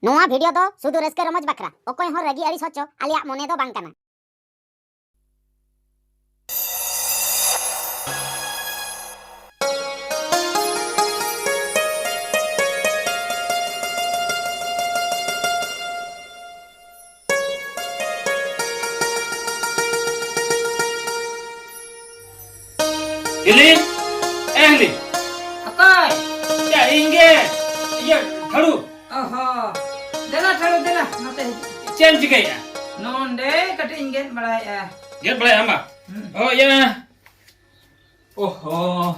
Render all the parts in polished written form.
नोआ वीडियो दो सुदु रस्का रमज बकरा ओकोय हो रगी अड़ी सोचो आलिया मोने दो बांग कना Ili, Li, Akai. ya inge, ya thadu, Oho. Dela nate. chen juga ya, Nonde kata ingen balai ya. ya boleh ama, oh ya, oh,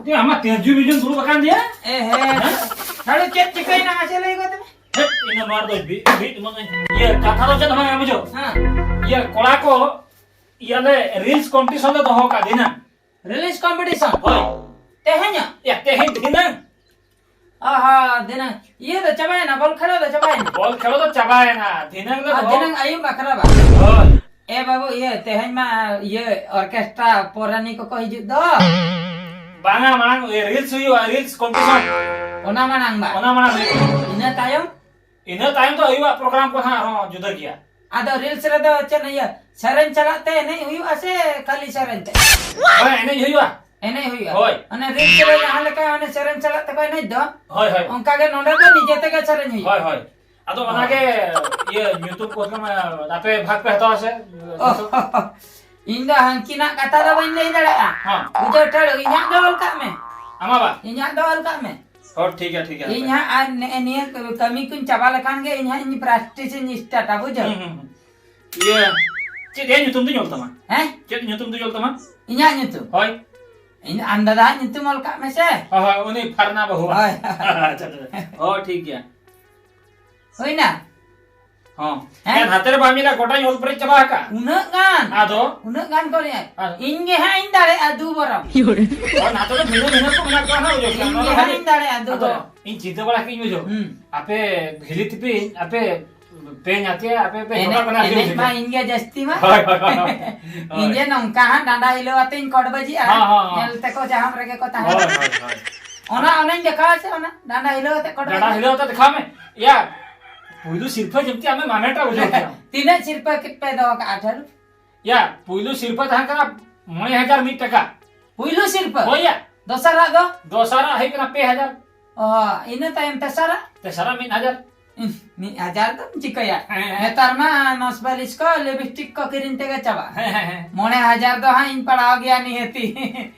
dia ama tujuh bijun dulu makan dia, Thadu cek cikai na asal lagi kau tu. ini mar doi, bit mana, ya kata lo chen apa amujo, Ha. ya kolako, ya le reels competition le doho ka dina, Release competition. oh, Tehnya. ya teh dina, Aha, denang. Iya dah cabai na bol khara dah cabai na. bol khelo to cabai na, dina le doho, Denang ayam bakara ba. oh, Babu iya tehnya mah iya orkestra porani kok hijau dah. banga mang reels huyu, reels competition, Ona manang ba. mana mana Ina tayam. ina time to huyu program ko ha juda kiya. Ada reels rada cen iya. Saran calate नहीं हुई ऐसे खाली सारन ते Hoy, ene huyu ah. नहीं हुई Hoy. अने reel चले यहाँ लेके अने सारन चलाते कोई नहीं दो Hoy, hoy. उनका के नोंडा तो निजे ते के सारन हुई Hoy, hoy. Ado manage ye YouTube ko kama ape bhag pe hata ase. इंदा हंकिना कथा दा बन नहीं दड़ा Ha. बुझो ठड़ो इन्या डोल का में Ama ba. इन्या डोल का में Oh, ठीक है. इन्या अने कमी कुन चावल खान के इन्या इन प्रैक्टिस इन स्टार्ट बुझो Ye. Cik dia YouTube tu nyol tama. हैं Cik YouTube tu nyol tama. इन्या न्यतु Hoy. इन अंदर न्यतु मोल का में से Hoy, uni farna ba huwa. Hoy. Oh, ठीक है. होई ना Ha. Kan hatere ba mira kota nyol pre chaba ka. उन्हें गान Ado. उन्हें गान करे Ah. इंगे है इंदारे अदू बरम Oh, na to bhino ko na ko na ujo. इंगे है इंदारे अदू Ado. Baram In cinta bala ki ujo. Ape bhili tipi ape pe nyate ape pe एने kota एने ujo. मा इंगे जस्ती मा Hoy. इंगे नंका हा डांडा हिलो आते इन कोड बजी आ हाँ, हाँ, हाँ। नेल तको जहां रगे को ता Hoy. ओना ओना देखा से ओना डांडा हिलो आते code Dada hilo ta dekha me. Ya. Puilu sirpa jemti ame mameta ujo. तीने सिर पर कितने दो का 18 Ya, puilu sirpa tha kana 9000 taka. पुइलो सिर पर Oh ya. दोसरा दो Dosara hai kana 2000. ओ इने टाइम तसरा Tesara 1000. नि हजार तो चिकया नेतार मा नसबालिस को लिपस्टिक को किरिन ते चबा मोने हजार दो हा इन पड़ा गया नहीं Haiti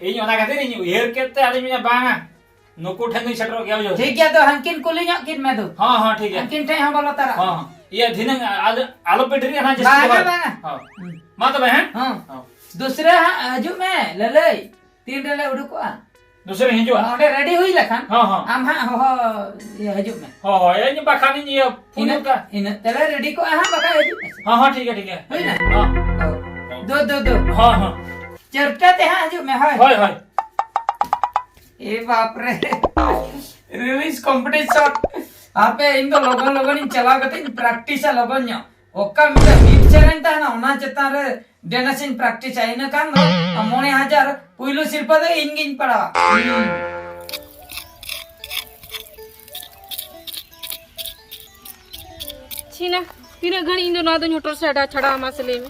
Ini ona kate ni her kete adi mina banga. Nuku thani chatro gya ujo. ठीक है तो हंकिन कुली nya किन में दो हाँ हाँ ठीक है. हंकिन थे हम बोला तारा हाँ ये धीनंग आलू पेटरी है ना जिसके बागा बाद बागा हाँ माता बहन हाँ दूसरे हजू में लले तीन डले उड़को दूसरे हिंजो ओडे रेडी हुई लखन हाँ हाँ आम हा हो ये हजू में हाँ ये नहीं बखानी ये इन फूल का इन तले रेडी को हा बका हजू में हाँ हाँ ठीक है हुई ना हाँ दो हाँ हाँ चरटा ते हा हजू में हाय हाय हाय ए बाप रे रिलीज कंपटीशन आपे इन दो लोगन इन चला गते इन प्रैक्टिस लोगन न्यो ओका मिटा बीट चरण ता ना ओना चता रे डेनसिन प्रैक्टिस है न कान मोने हजार पुइलो सिरपा दे इंगिन पड़ा छीना तीना घणी इंदो ना दो होटर सेडा छड़ा मासले में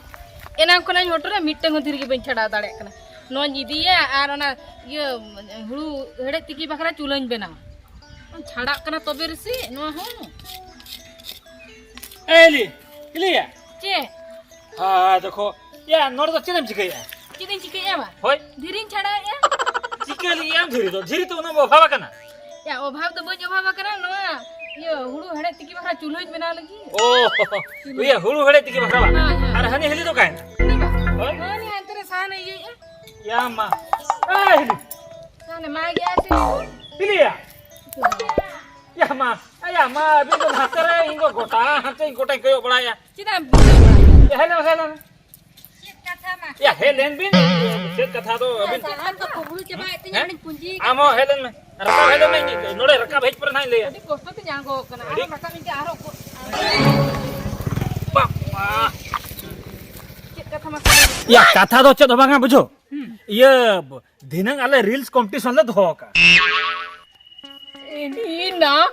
एना कोना होटर मिटंग धीर के बन छड़ा दाड़े कना नो जिदिया आर ओना ये हुड़ू हेड़े तिकी बखरा चुलन बेना छड़ा कना तबे रसी नो हो एली इलिया चे हाँ देखो या नोर तो चिदम चिके या चिदिन चिके या बा होय धीरिन छड़ा या चिके ली या धीरी तो ना बाबा कना या अभाव तो बन अभाव कना नो ये हुड़ू हेड़े तिकी बखरा चुलज बेना लगी ओ ये हुड़ू हड़े तिके बखरा हाँ, हाँ। अरे हनी हेली तो काहे नी बा होय नी अंतरे सान ये या मा आ हेली सान मा गया से इलिया ya ma bin do hatere ingo gota koyo bala ya चिदा ya helen ya helen bin set katha do bin हम तो कुबुल के bye तिnya min punji amo helen me raka helen me node raka bhej par nai le di kosto ti jango kana ara maka min ke aro ko papa chit katha masale ya katha do chet banga bujo ye dinang ale reels competition le dho ka ini na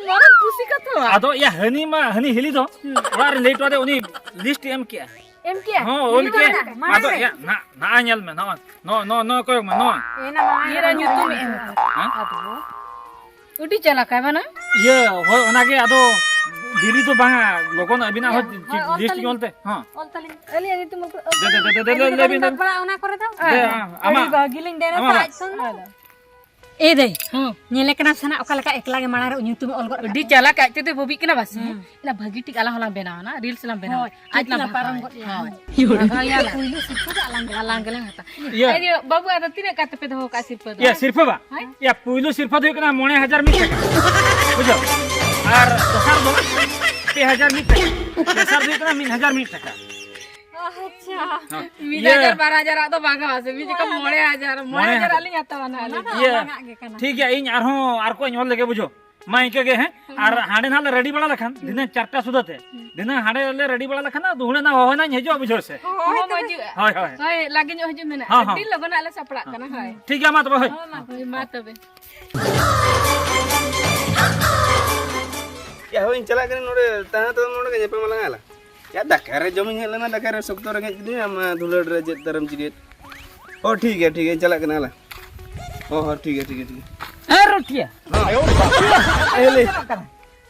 mana kusi kata ᱟᱫᱚ ᱭᱟ ᱦᱟᱹᱱᱤ ᱢᱟ ᱦᱟᱹᱱᱤ ᱦᱤᱞᱤ ᱫᱚ ᱚᱲᱟᱜ ᱨᱮ late ᱣᱟᱫᱮ ᱩᱱᱤ ᱞᱤᱥᱴ ᱮᱢ ᱠᱮᱜᱼᱟ em kia ᱦᱚᱸ ᱚᱞ ᱠᱮ ᱟᱫᱚ ᱭᱟ ᱱᱟ ᱧᱮᱞ ᱢᱮ ᱱᱚ ᱠᱚᱭᱚᱜ ᱢᱮ ᱱᱚᱣᱟ ira nyutum em udah cala kai mana ᱤᱭᱟᱹ ᱦᱳᱭ ᱚᱱᱟᱜᱮ ᱟᱫᱚ ᱫᱤᱞᱤ ᱫᱚ ᱵᱟᱝᱟ ᱞᱚᱜᱚᱱ ᱟᱹᱵᱤᱱᱟᱜ ᱦᱚᱸ ᱞᱤᱥᱴ ᱧᱚᱞᱛᱮ ᱦᱚᱸ ol taling ali yang itu mau ᱞᱮᱵᱤᱱ ona kore tau ᱟᱢᱟᱜ bagiling dena sa eh deh nyele kena sana oka leka ekla ge manare nyutum ol gor di cala kai tete bobi kena bas ila bagi tik ala holang benaw na reels lang benaw aj lang parang parang got ya kuilu sipu alang gelang hata ᱤᱭᱟᱹ ayo babu ada tidak kata pe do kasih pe ᱤᱭᱟᱹ ᱥᱤᱨᱯᱟᱹ ᱵᱟ ᱤᱭᱟᱹ ᱯᱩᱭᱞᱩ ᱥᱤᱨᱯᱟᱹ ᱫᱚ ᱦᱩᱭᱩᱜ ᱠᱟᱱᱟ 9000 ᱢᱤᱫ ᱴᱟᱠᱟ ᱵᱩᱡᱷᱟᱹᱣ ᱟᱨ ᱫᱚᱥᱟᱨ ᱫᱚ 2000 ᱢᱤᱫ ᱴᱟᱠᱟ ᱫᱚᱥᱟᱨ ᱫᱚ ᱦᱩᱭᱩᱜ ᱠᱟᱱᱟ 1000 ᱢᱤᱫ ᱴᱟᱠᱟ मीजा बारह हजार तो बांगा वासे मीजा का मोड़े हजार आलिंग आता वाना ᱤᱭᱟᱹ ᱴᱷᱤक ᱜᱮᱭᱟ ᱤᱧ ᱟᱨᱦᱚᱸ ᱟᱨ ᱠᱚ ᱧᱚᱞ ᱞᱮᱜᱮ ᱵᱩᱡᱷᱟᱹᱣ ᱢᱟ ᱤᱱᱠᱟᱹ ᱜᱮ ᱦᱮᱸ ᱟᱨ ᱦᱟᱸᱰᱮ ᱱᱟᱦᱟᱜ ᱞᱮ ᱨᱮᱰᱤ ᱵᱟᱲᱟ ᱞᱮᱠᱷᱟᱱ ᱫᱤᱱᱟᱹ 4टा ᱥᱩᱫᱷᱟᱹᱛᱮ ᱫᱤᱱᱟᱹ ᱦᱟᱸᱰᱮ ᱞᱮ ᱨᱮᱰᱤ ᱵᱟᱲᱟ ᱞᱮᱠᱷᱟᱱ ᱫᱩᱦᱲᱟᱹ ᱱᱟ ᱦᱚᱦᱚᱱᱟᱧ ᱦᱤᱡᱩᱜᱼᱟ ᱵᱩᱡᱷᱟᱹᱣ ᱥᱮ हो मजू ᱦᱳᱭ ᱦᱳᱭ होय लागे ᱧᱚᱜ ᱦᱤᱡᱩᱜ ᱢᱮᱱᱟ ᱦᱚᱸ, ᱦᱚᱸ। ᱟᱹᱰᱤ ᱞᱚᱜᱚᱱ ᱟᱞᱮ ᱥᱟᱯᱲᱟᱜ ᱠᱟᱱᱟ ᱦᱳᱭ ᱴᱷᱤᱠ ᱜᱮᱭᱟ ᱢᱟ ᱛᱚᱵᱮ ᱦᱳᱭ ᱢᱟ ᱛᱚᱵᱮ Ya hoy chalak kan nore tahan to nore ke nyepe malang ala. Ya dakare jomin helana dakare sokto rage gini ama dulur jet taram jigit. Oh ठीक है chalak kan ala. Oh ठीक है eh rotia Ele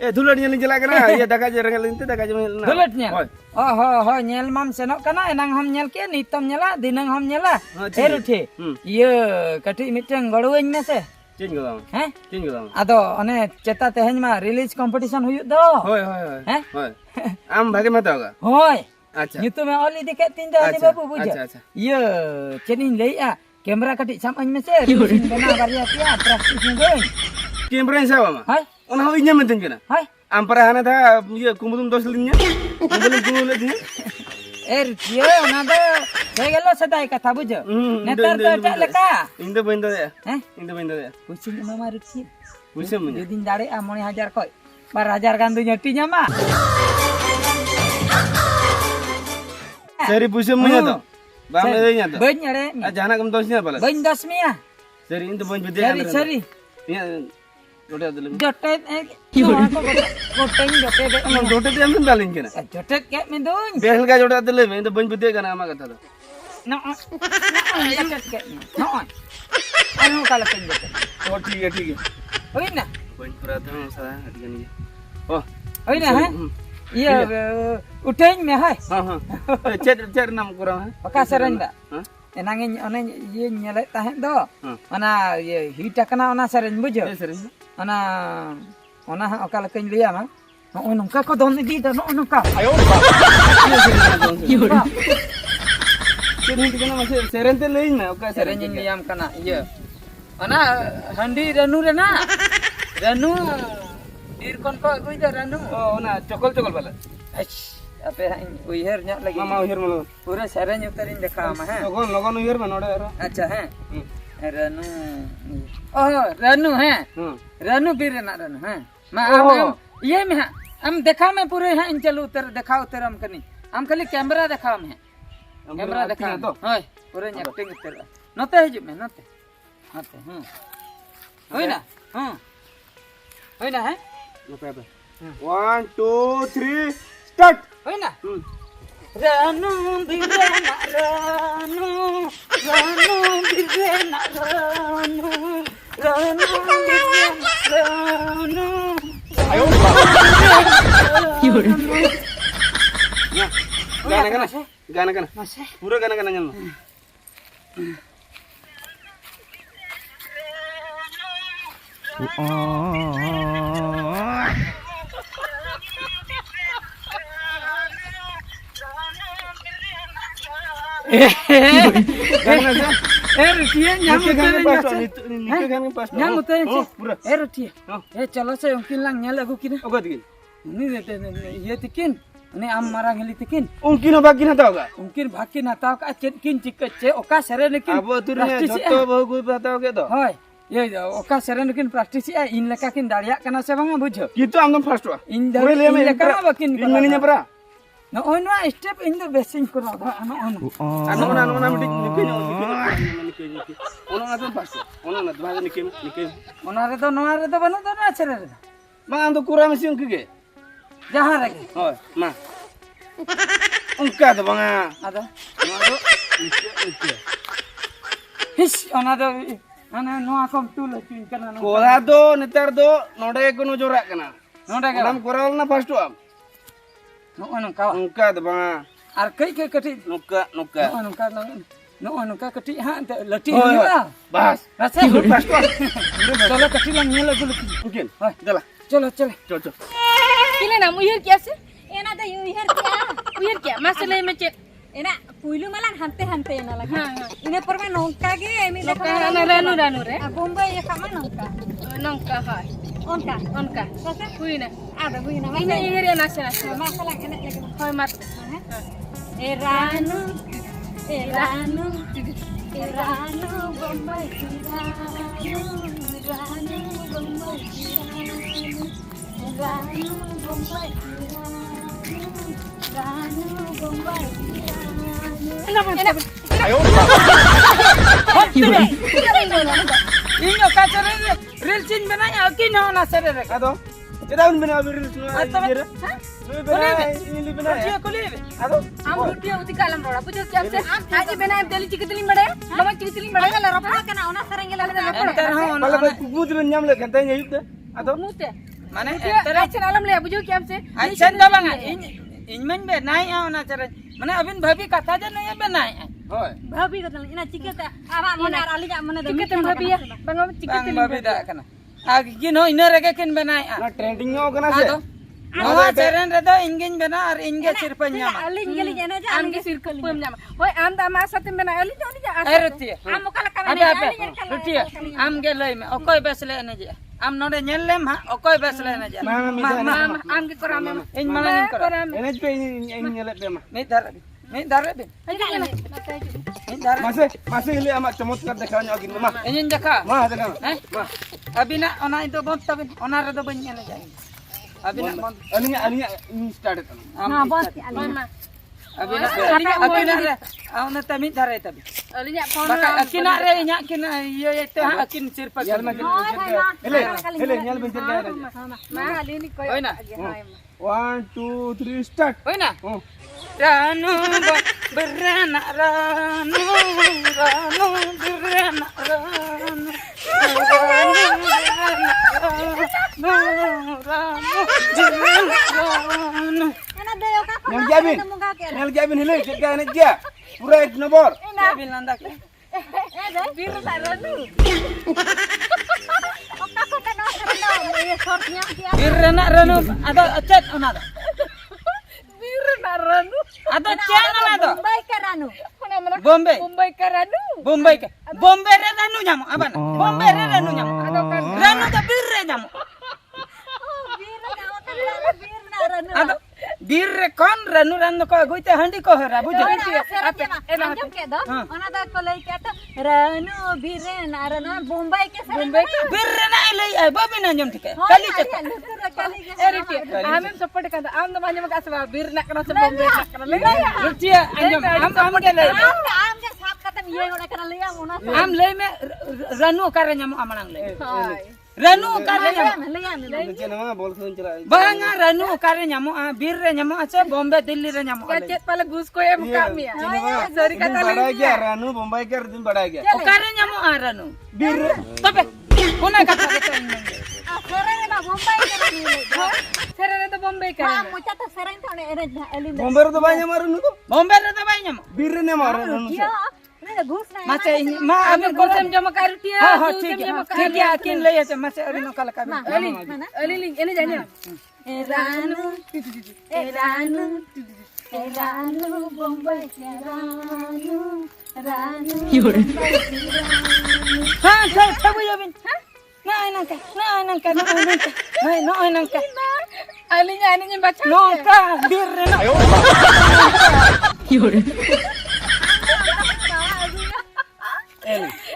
eh dulur nyelin chalak kan ya daka jarang helin te daka jomin helana. duletnya oh nyel mam senok kana enang ham nyel ke nitom nyela dinang ham nyela eh rotie iya kati miteng goluin me se Chin golam. heh Chin golam. ado one ceta tehnya mah release competition huyuk do Hoy. heh Hoy. Am bhage mata hoga. hoy Acha. nyutum oli diket tinda ni Acha, babu buja acha. iya cenin lei kamera kati samanya me se bena baria tia praktis ngun Kamera yang sawa ma. hai Ona hoy nyam meten kana. hai Am para hana tha ye kumudum dos linya. Kumudum linya. Dia nada saya gelo sedai kata bujo. Netar tu tak leka. Indo bendo ya. Eh? Indo bendo ya. Kucing mama ruci. Wisem nya. Jadi dari amoni hajar koi. Bar hajar gandu nyetinya mah. Seri pusem nya to. Bang le nya to. Banyak re. Ajana kam dosnya bala. Banyak dasmia. Seri indo bon bede. Seri. Ya Dote adele. Jotet goteng jotet. Amang dote te amin balin kana. Jotet kayak mendung. Behel ka dote adele me indo bon bede kana ama kata to. No. Jotet kayak. No. Anu kalau penjotet. Oh ठीक है. Oi na. Bon pura tha sa adikan ye. Oh. Oi na ha. Iya, utein me hai. Ha. Chat nam kurang ha. Pakai seren tak? Ha? Enangin one ye nyelek tahen do. Ona ye hita kana ona seren bujo. Seri. Ona oka lekin liya mah. Oh nungka ko don di da no nungka. Ayo. Seri itu kana masih seren te lein na oka Seren yang liam kana iya. Ona handi ranu rena. Ranu dir kon ko gui da ranu. Oh na cokol bala. Aish. Apa uiher nyak lagi. Mama uhir malo. Pura seren uterin dekha mah ha. Logon uhir ma node ero. अच्छा है रनु ओह रनु है रनु भी रना रनु है मैं ये में हम देखा में पूरे हैं इन चलो उतर दिखाओ उतर हम कनी हम खाली कैमरा देखा में कैमरा देखा तो हाय पूरे एक्टिंग उतर नते है में नते होई ना होई ना है 1 2 3 start. होई ना Ranu birena ranu birena ranu ayo Gana. Pura gana nyam. Nyam uterin rutia chalo se unkin lang nyala aku kina Oga dikin. ini ye tikin ini am marang heli tikin Unkin bagi na tahu ga? mungkin baki natau ka kin ce oka sere lekin Abo turnya jotto bahu gu batao ke to. hoy ye oka sere lekin praktis in leka kin daria kana se bang bujo Gitu amdom first wa. in Pura le me leka bakin in maninya pra. Noon na step in the besing ko na ano. Ano na mitik nikin ono na to pasto ono na dwa nikim Onare to noare to banu to na chere. bang am to kura mesin kige Jahan lagi. oh ma ungka to bang Ada. ma do ike Hish ona do ana no akom tu la tin kana no. kola do netar do node kono jorak kana Noda ka. nam koral na pasto am Noon ka. ungka to bang Ar kai kai kati. nuka Noon ka kati ha lati oh ni. bas Rasa pasto चलो कटी lang nyela dulu. mungkin dala चलो चलो. cocok Kile na uyar kya se? एना तो युहर क्या Uyar kya? Masale me che. एना पुइलु मला हंते हंते एना लगा इने पर में नोंका गे एमी Loka na ranu re. Bombay ये खामा नोंका Nongka hai. ओनका Onka. ससे Kuina. आदा बुइना Ina ihiri na siya. मासला कने लगे Hoy mat. एरानु एरानु एरानु बॉम्बे की रानु बॉम्बे की रानु बॉम्बे की Ranu Bombay Inyo ka chere real chin bena ya ki no na chere re. ado kita un bina bir Atau ini bina Dia kuli. ado Am rupiya uti kalam roda. Pujo kya se? Aji bena deli chikitili made. Mama chikitili made. Agak lepra kena ona serengel ada Enter ho pala ba kubut ben nyam le kanta nyayut ado Mute. Mane Dia enter acha alam le pujo kya se? अच्छा दबंगा इन में बे नहीं आओ ना चरे माने अबिन भाभी कथा जे नहीं बे नहीं hoy भाभी को ina चिकेता आवा मने आली जा मने Chikitim bhabiya. Bang bang chikitili भाभी दा kana आगे किन हो इने रगे किन बे नहीं na trending yo kana se आदो नवा चरण रे दो इंगिन बना और इंगे सिर पन्या आली गली जने जा Am gisir pum nyama. Hoy am da ma satim bena ali joni ja. A रुतिया am kala kala अबे अबे रुतिया आम के लई में ओकोय बेसले ने जे आम नोडे नेल लेम हा ओकोय बेसले ने जे Mama, मा मा Am gi koram. इन माने इन करो ene pe ini nyele pe ma नहीं धर बे नहीं धर masih ile amat चमत्कार देखाnya agin ma इन जखा ma देखा हैं अभी ना ओना इतो बंद तबिन ओना रे दो बन ने जाए अभी ना बंद alinya ini start itu हां बस आली अभी ना रे औना तमी धरे तभी Ali nya phone. Baka akina re nya kina ये तो अकिन सिर पर yal ma ile nyal bentar gaya Ma ali ni koy. होय ना 1 2 3 start होय ना oh रानू बरना रानू रानू बरना रानू रानू एना देयो का nyal jabin ile jaga ne dia pura ek nomor क्या बिलंदा के ए दे Bir saranu. ओका को कनो सरनो ये शॉर्टnya क्या बिरना रानू ada chat ओना दा Bir saranu. ada chat ओना दा मुंबई के Ranu Mana mana Bombay Mumbai karanu. Bombay के बॉम्बे रे रानू जामो अबन बॉम्बे रे रानू जामो रानू तो बीर रे जामो वीर गाव का वीर ना रानू अद बीर रे कौन रानू रानू को गुइते हंडी को हरा बुझो अंजम के दो ओना दा को लई के तो रानू वीर ना रानू मुंबई के Mumbai ka. बीर रे ना ले आई बबी ना जम ठीक कली चक कली के Eriti. Amem support kan. Am na banyak makasih bir nak kana sa Bombay nak kana le. रुचिया Anjum हम के ले आम के साथ खत्म ये ओना कर लिया ओना हम ले में रानू कर जामो अमणंग ले Hai. रानू कर जामो लिया नीचे ना बोल सुन चला बांगा रानू कर जामो बीर रे जामो अच्छा बॉम्बे दिल्ली रे जामो Kacet pala gus ko em kami ya. Sorry kata बड़ा गया रानू मुंबई के दिन बड़ा गया ओ कर जामो रानू बीर तबे कोना कथा के सरंग ना मुंबई के रानू Sere to Bombay हां karanu. मुचा तो सरंग थाने एली मुंबई तो भाई मारू नु तो बॉम्बे रे तो भाई जामो बीर ने मारो रानू से नहीं घुस ना माचे मा Amem kosem jama karuti ya. हां ठीक है अकिन ले से माचे अभी नो कल का Ali ling ini jani. Ranu Mumbai के रानू रानू हां सब ये बिन ना का Ali nya ini nya baca. नो का बीर रे ना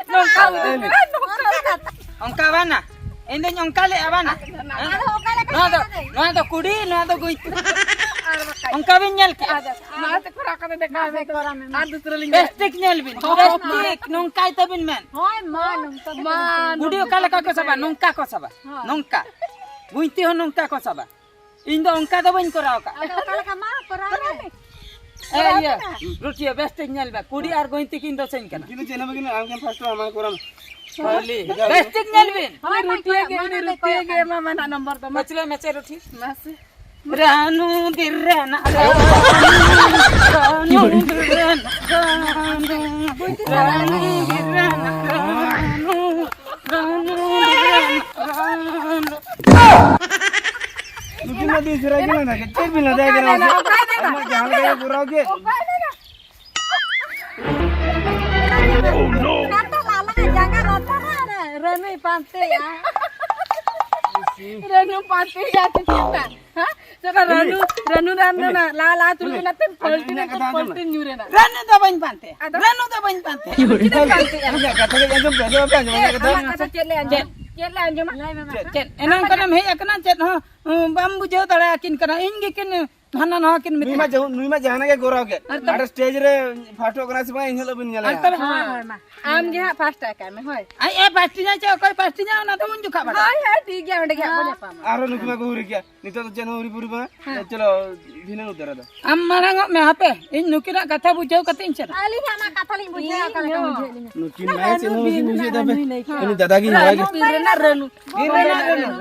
No kau. onka bana ende onka le abana no do kudi no do guit ᱚᱱᱠᱟ ᱵᱤᱱ ᱧᱮᱞ ᱠᱮᱜᱼᱟ ᱱᱟᱛᱮ ᱠᱚᱨᱟ ᱠᱟᱛᱮ ᱫᱮᱠᱷᱟ ᱟᱨ ᱫᱩᱥᱨᱟ ᱞᱤᱧ ᱵᱮᱥᱴᱤᱠ ᱧᱮᱞ ᱵᱤᱱ ᱵᱮᱥᱴᱤक ᱱᱚᱝᱠᱟᱭ ᱛᱟᱵᱤᱱ ᱢᱮᱱ ᱦᱳᱭ ᱢᱟ ᱱᱚᱝᱠᱟ ᱢᱟ ᱜᱩᱰᱤ ᱚᱠᱟ ᱞᱮᱠᱟ ᱠᱚ ᱥᱟᱵᱟ ᱱᱚᱝᱠᱟ ᱠᱚ ᱥᱟᱵᱟ ᱱᱚᱝᱠᱟ ᱜᱩᱸᱭᱛᱤ ᱦᱚᱸ ᱱᱚᱝᱠᱟ ᱠᱚ ᱥᱟᱵᱟ ᱤᱧ ᱫᱚ ᱚᱱᱠᱟ ᱫᱚ ᱵᱟᱹᱧ ᱠᱚᱨᱟᱣ ᱠᱟᱜ ᱟᱫᱚ ᱚᱠᱟ ᱞᱮᱠᱟ ᱢᱟ ᱠᱚᱨᱟᱣ ᱢᱮ ᱤᱭᱟᱹ ᱨᱩᱴᱤᱭᱟ ᱵᱮᱥᱴᱤक ᱧᱮᱞ ᱵᱟ ᱠᱩᱰᱤ ᱟᱨ ᱜᱩᱸᱭᱛᱤ ᱠᱤᱱ ᱫᱚᱥᱮᱧ ᱠᱟᱱᱟ কিন্তু চেনা বেগিন আমি ফার্স্ট আমার করাম बेस्टिक ñel bin ᱦᱳᱭ रुटिया के मामा ना नंबर तो मचले मचे रोटी मासे रानू बिरना रानू बिरना रानू बिरना रानू লুকিন না দিছ রে কেন না কে বিনা দেয় কেন আমার জাহাল কে পুরাও কে Kata lala jangan rata na Renu pantai ya. Ranu pati ya kita ha saka ranu na la tulu na ten poltin nyure na Ranu तो बन पाते रानू तो बन पाते kita panti ya কথা কে একদম পেছে apa jangan kata kata cele anjum चेत एनां कदम हे अकना चेत हो बम बुझो तड़ा किन करा इंगे किन हना न किन मित नुई मा जाना के गोराव के आर स्टेज रे फाटो करा से इन हलो बिन गेले am ge fast ka me hoy आई ए पास्टी जा चे कोई पास्टी जा ना तो उन जुखा बड़ा hoy ha ठीक है अंडे क्या बोले पामा आरो नुकी मा गोरी क्या नितो तो जनवरी पूरी बा चलो दिने उधर दा हम मारंग में हापे इन नुकिरा कथा बुझो कतिन चेत Ali sama kata ling buja kala kamu jadi. नुकी मा से नुकी दबे ini दादा की होय pirena ranu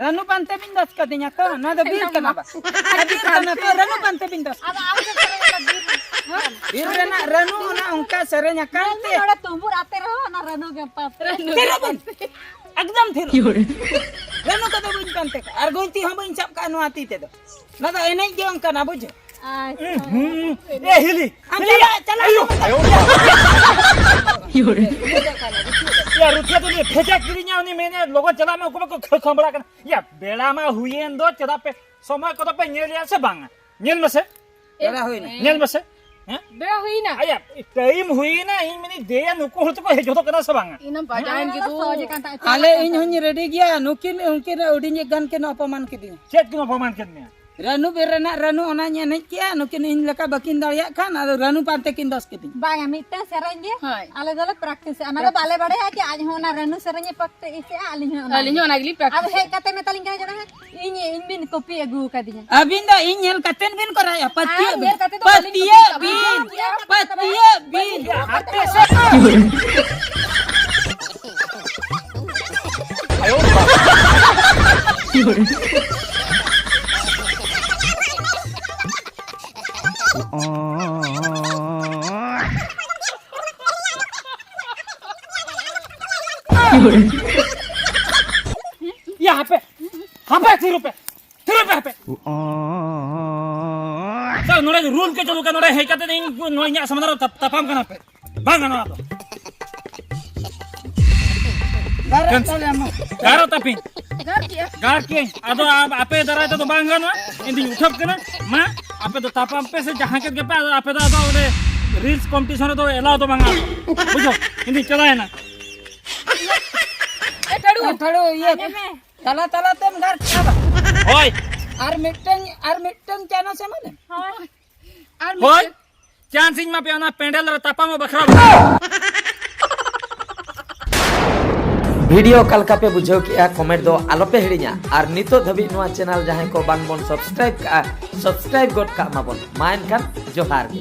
रानू पांते बिन दस कतिnya तो ना तो बीर कना बा बीर कना तो रानू पांते बिन दस Ada aku sekarang बीर रेना रानू ना उनका सरenya कांते ada tumbur ater ho na Renu ke patre. तेरा बन एकदम थिर रानू कदे बुझ पांते का और गोंती हम बन सब का नु आती ते तो ना तो एने के अंक ना बुझ ए हिली चला चला या रुथिया तो फेंचा किरिया उनी मैंने लोगो चला में को खंबड़ा कर या बेला में हुएन दो चला पे समय को तो पे नेलिया से बांगा नेल में से एरा होई ना नेल में से हैं bea hui na आया टाइम हुई ना इन मैंने दे नुको होत को हेजो तो कना से बांगा inam bajain gitu Soje kan tak आले इन हुन रेडी गया नुकिन उनके उडिन गन के न अपमान के दिन चेत को अपमान करने रानू बेरना रानू ओना ने किया नुकिन इन लका बकिन दड़िया खान और रानू पाते किन दस के दिन Bang, mita serang dia. Hai. Alak-alak praktis. Anak bale bade ya ki aaj hona Renu serangnya praktis ise alinya. alinyo nagli pak Ab he kate me taling kana jana ini bin kopi agu kadinya. अबिंदा इन हेल कतेन बिन कराया पतिया Ah, biar kate to पतिया बिन पतिया बिन हाथे से यहाँ पे 3 रुपए पे सर नोड़े रूल के चलो का नोड़े है कहते नहीं नोड़े यहाँ समझ रहा तपाम करना पे बांग ना तो गारो tapi gar के अदो आप आपे दरा तो बांग ना इंदी उठप के ना मां आपे तो तपाम पे से जहां के पे आपे तो ओरे रील्स कंपटीशन तो एलाओ तो बांग बुझो इंदी चला है ना थड़ो ये तला तला तम घर खाबा होय और मिटन चानो से माने होय चांसिंग में पे ना पेंडल रे तपा में बखरा वीडियो कलका पे बुझो कि कमेंट दो आलो पे हिड़िया और नितो धबी नुआ चैनल जहां को बांग बन सब्सक्राइब गोट का माबन मा एनखान जोहार गे।